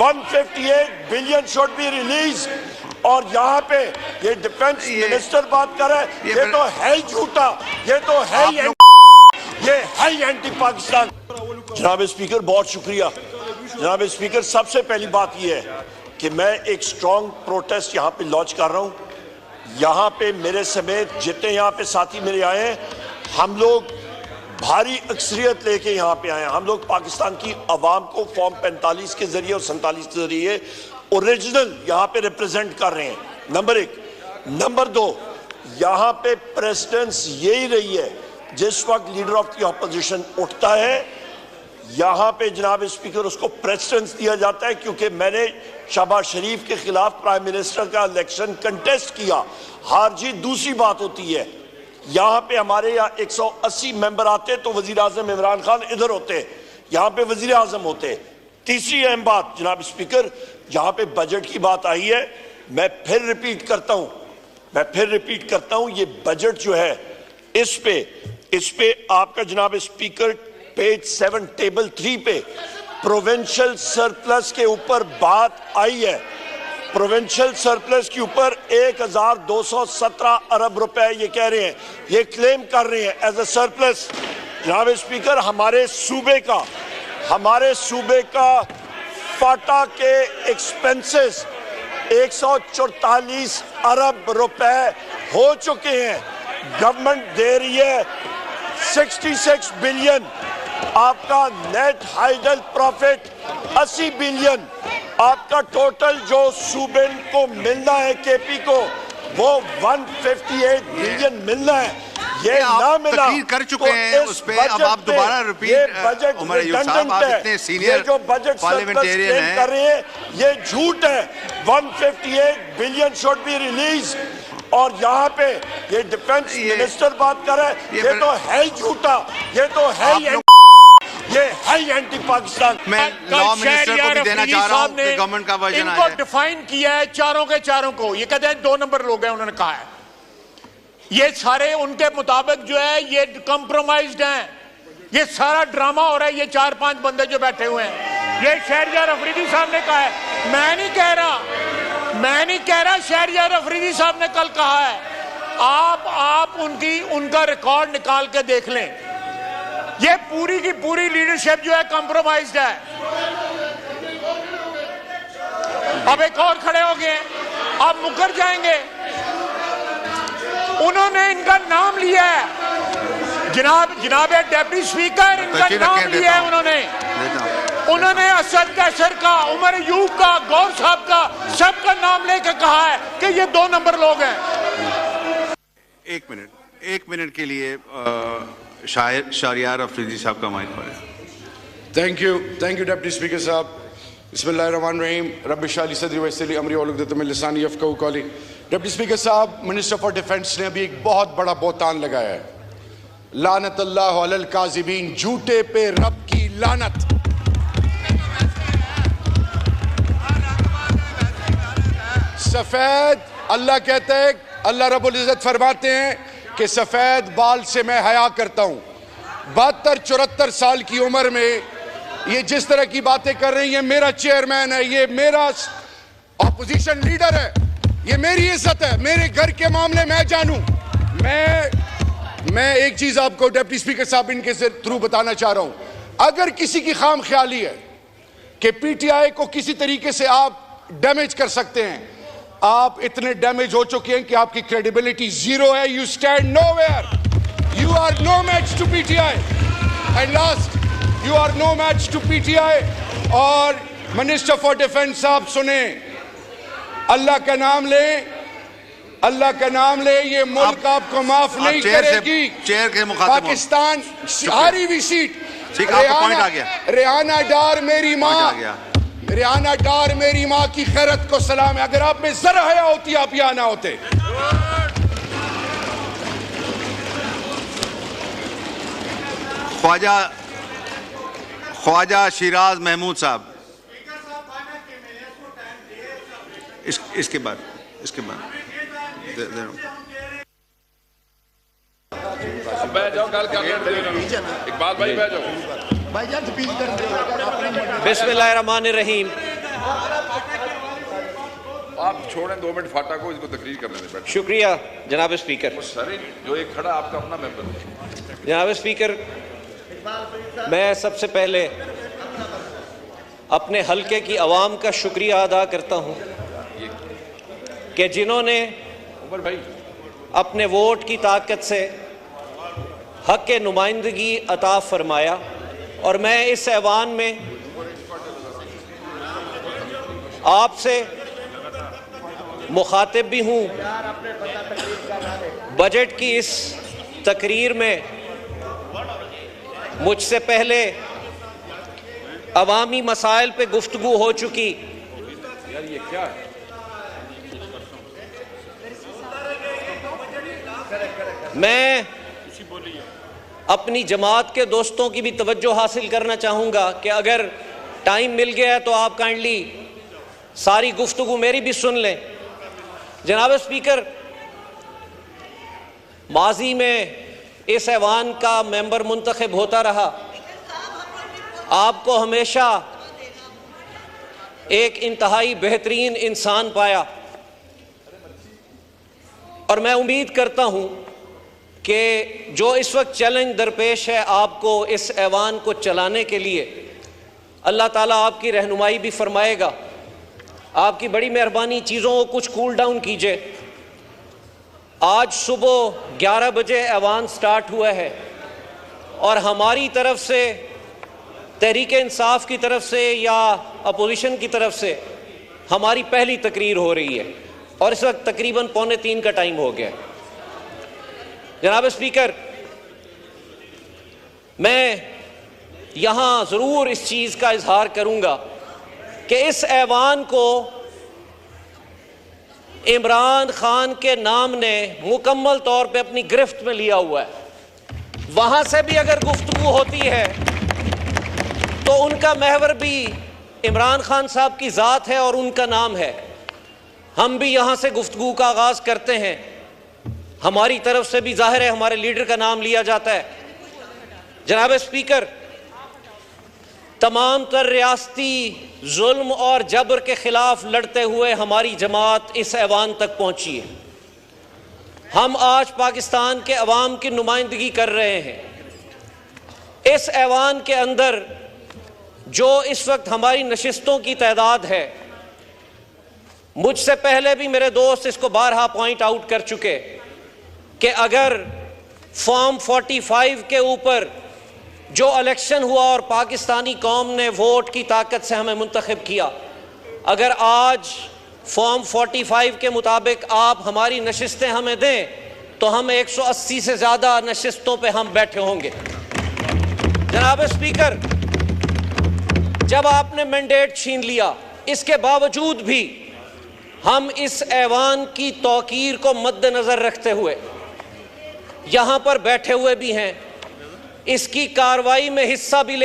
158 billion should be release. और यहाँ पे ये डिफेंस मिनिस्टर बात कर रहा है, ये तो है ही झूठा, ये तो है ही एंटी पाकिस्तान। जनाब स्पीकर बहुत शुक्रिया। जनाब स्पीकर सबसे पहली बात ये है कि मैं एक स्ट्रॉन्ग प्रोटेस्ट यहाँ पे लॉन्च कर रहा हूँ। यहाँ पे मेरे समेत जितने यहाँ पे साथी मेरे आए हैं, हम लोग भारी अक्सरियत लेके यहाँ पे आए हैं। हम लोग पाकिस्तान की आवाम को फॉर्म 45 के जरिए और 47 के जरिए ओरिजिनल यहाँ पे रिप्रेजेंट कर रहे हैं, नंबर 1। नंबर 2, यहाँ पे प्रेसिडेंस यही रही है, जिस वक्त लीडर ऑफ द अपोजिशन उठता है यहाँ पे जनाब स्पीकर उसको प्रेसिडेंस दिया जाता है। क्योंकि मैंने शहबाज शरीफ के खिलाफ प्राइम मिनिस्टर का इलेक्शन कंटेस्ट किया, हार जीत दूसरी बात होती है। यहाँ पे हमारे यहाँ 180 मेंबर आते तो वजीर आजम इमरान खान इधर होते, यहाँ पे वजीर आजम होते। तीसरी अहम बात जनाब स्पीकर, यहाँ पे बजट की बात आई है, मैं फिर रिपीट करता हूँ, ये बजट जो है इस पे आपका जनाब स्पीकर पेज 7 टेबल 3 पे प्रोविंशियल सरप्लस के ऊपर बात आई है। प्रोविंशियल सरप्लस के ऊपर 1217 अरब रुपए ये कह रहे हैं, ये क्लेम कर रहे हैं एज अ सरप्लस। जनाब स्पीकर, हमारे सूबे का फाटा के एक्सपेंसेस 144 अरब रुपए हो चुके हैं। गवर्नमेंट दे रही है 66 बिलियन, आपका नेट हाइडल प्रॉफिट 80 बिलियन, आपका टोटल जो सूबे को मिलना है केपी को वो 158 बिलियन मिलना है। ये ना मिला कर चुके हैं उस पे, अब आप दोबारा रिपीट। उमर अयूब साहब, आप इतने सीनियर जो बजट पार्लियामेंटेरियन कर रहे हैं ये झूठ है। 158 बिलियन शुड बी रिलीज। और यहाँ पे ये डिफेंस मिनिस्टर बात कर रहा है, ये तो है ही झूठा, ये तो है ही एंटी पाकिस्तान। मैं लॉ मिनिस्टर को भी देना चाह रहा हूँ कि गवर्नमेंट का वर्जन आया है। इनको डिफाइन किया है चारों के चारों को, ये कहते हैं 2 नंबर लोग हैं, उन्होंने कहा है ये सारे उनके मुताबिक जो है ये कंप्रोमाइज्ड हैं। ये सारा ड्रामा हो रहा है, ये 4-5 बंदे जो बैठे हुए हैं। ये शहरियार अफरीदी साहब ने कहा है, मैं नहीं कह रहा, शहरियार अफरीदी साहब ने कल कहा है। आप उनका रिकॉर्ड निकाल के देख लें, ये पूरी की पूरी लीडरशिप जो है कंप्रोमाइज्ड है। अब एक और खड़े हो गए, अब मुकर जाएंगे। उन्होंने इनका नाम लिया है, जनाब डेप्टी स्पीकर, इनका नाम लिया है उन्होंने असद कैसर का, उमर अयूब का, गौर साहब का, सबका नाम लेकर कहा है कि ये 2 नंबर लोग हैं। एक मिनट के लिए शहरियार अफरीदी साहब का माइक पर है। थैंक यू डिप्टी स्पीकर साहब। बिस्मिल्लाहिर्रहमानिर्रहीम, रब्बि इश्रह ली सदरी वयस्सिर ली अमरी वहलुल मिन लिसानी यफ़क़हू क़ौली। डिप्टी स्पीकर साहब, मिनिस्टर फॉर डिफेंस ने अभी एक बहुत बड़ा बोतान लगाया है, लानतल्लाहु अलल काज़िबीन, झूठे पे रब की लानत। सफेद, अल्लाह कहते हैं, अल्लाह रब्बुल इज़्ज़त फरमाते हैं कि सफेद बाल से मैं हया करता हूं। 72-74 साल की उम्र में ये जिस तरह की बातें कर रही है, मेरा चेयरमैन है, ये मेरा ऑपोजिशन लीडर है, ये मेरी इज्जत है, मेरे घर के मामले मैं जानूं। मैं एक चीज आपको डिप्टी स्पीकर साहब इनके से थ्रू बताना चाह रहा हूं। अगर किसी की खाम ख्याली है कि पीटीआई को किसी तरीके से आप डैमेज कर सकते हैं, आप इतने डैमेज हो चुके हैं कि आपकी क्रेडिबिलिटी 0 है। You stand nowhere, you are no match to PTI, and last you are no match to PTI. और मिनिस्टर फॉर डिफेंस साहब सुने, अल्लाह का नाम ले, अल्लाह का नाम ले, ये मुल्क आपको माफ नहीं करेगी। चेयर के मुखातिब पाकिस्तान हारी हुई सीट, रेहाना डार मेरी माँ, रेहाना डार मेरी माँ की खैरत को सलाम है। अगर आप में जरा हया होती आप यहाँ ना होते। ख्वाजा शिराज महमूद साहब, इसके बाद बैठ जाओ, गल कर इकबाल भाई बैठ जाओ। बिस्मिल्लाहिर्रहमानिर्रहीम। आप छोड़ें 2 मिनट फाटा को, इसको तकरीर करने दें। बैठो। शुक्रिया जनाब स्पीकर। सर जो एक खड़ा आपका अपना मेंबर है। जनाब स्पीकर, मैं सबसे पहले अपने हलके की आवाम का शुक्रिया अदा करता हूं कि जिन्होंने उमर भाई अपने वोट की ताकत से हक के नुमाइंदगी अता फरमाया, और मैं इस ऐवान में आपसे मुखातिब भी हूँ। बजट की इस तकरीर में मुझसे पहले अवामी मसाइल पे गुफ्तगू हो चुकी। यार ये क्या है? मैं अपनी जमात के दोस्तों की भी तवज्जो हासिल करना चाहूँगा कि अगर टाइम मिल गया है तो आप काइंडली सारी गुफ्तगू मेरी भी सुन लें। जनाब स्पीकर, माजी में इस ऐवान का मेंबर मुंतखब होता रहा, आपको हमेशा एक इंतहाई बेहतरीन इंसान पाया, और मैं उम्मीद करता हूं कि जो इस वक्त चैलेंज दरपेश है आपको इस ऐवान को चलाने के लिए, अल्लाह ताला आपकी रहनुमाई भी फरमाएगा। आपकी बड़ी मेहरबानी, चीज़ों को कुछ कूल डाउन कीजिए। आज सुबह 11 बजे ऐवान स्टार्ट हुआ है और हमारी तरफ से, तहरीक इंसाफ की तरफ से या अपोजिशन की तरफ से हमारी पहली तकरीर हो रही है, और इस वक्त तकरीबन 2:45 का टाइम हो गया। जनाब स्पीकर, मैं यहाँ ज़रूर इस चीज़ का इजहार करूँगा कि इस ऐवान को इमरान खान के नाम ने मुकम्मल तौर पे अपनी गिरफ्त में लिया हुआ है। वहाँ से भी अगर गुफ्तगू होती है तो उनका महवर भी इमरान खान साहब की ज़ात है और उनका नाम है। हम भी यहाँ से गुफ्तगू का आगाज़ करते हैं, हमारी तरफ से भी जाहिर है हमारे लीडर का नाम लिया जाता है। जनाब स्पीकर, तमाम तर रियासती जुल्म और जबर के खिलाफ लड़ते हुए हमारी जमात इस ऐवान तक पहुंची है। हम आज पाकिस्तान के अवाम की नुमाइंदगी कर रहे हैं। इस ऐवान के अंदर जो इस वक्त हमारी नशिस्तों की तादाद है, मुझसे पहले भी मेरे दोस्त इसको बारहा पॉइंट आउट कर चुके कि अगर फॉर्म 45 के ऊपर जो इलेक्शन हुआ और पाकिस्तानी कौम ने वोट की ताकत से हमें मुंतखब किया, अगर आज फॉर्म 45 के मुताबिक आप हमारी नशिस्तें हमें दें तो हम 180 से ज़्यादा नशिस्तों पे हम बैठे होंगे। जनाब स्पीकर, जब आपने मैंडेट छीन लिया, इसके बावजूद भी हम इस ऐवान की तौकीर को मद्देनज़र रखते हुए यहाँ पर बैठे हुए भी हैं, इसकी कार्रवाई में हिस्सा भी ले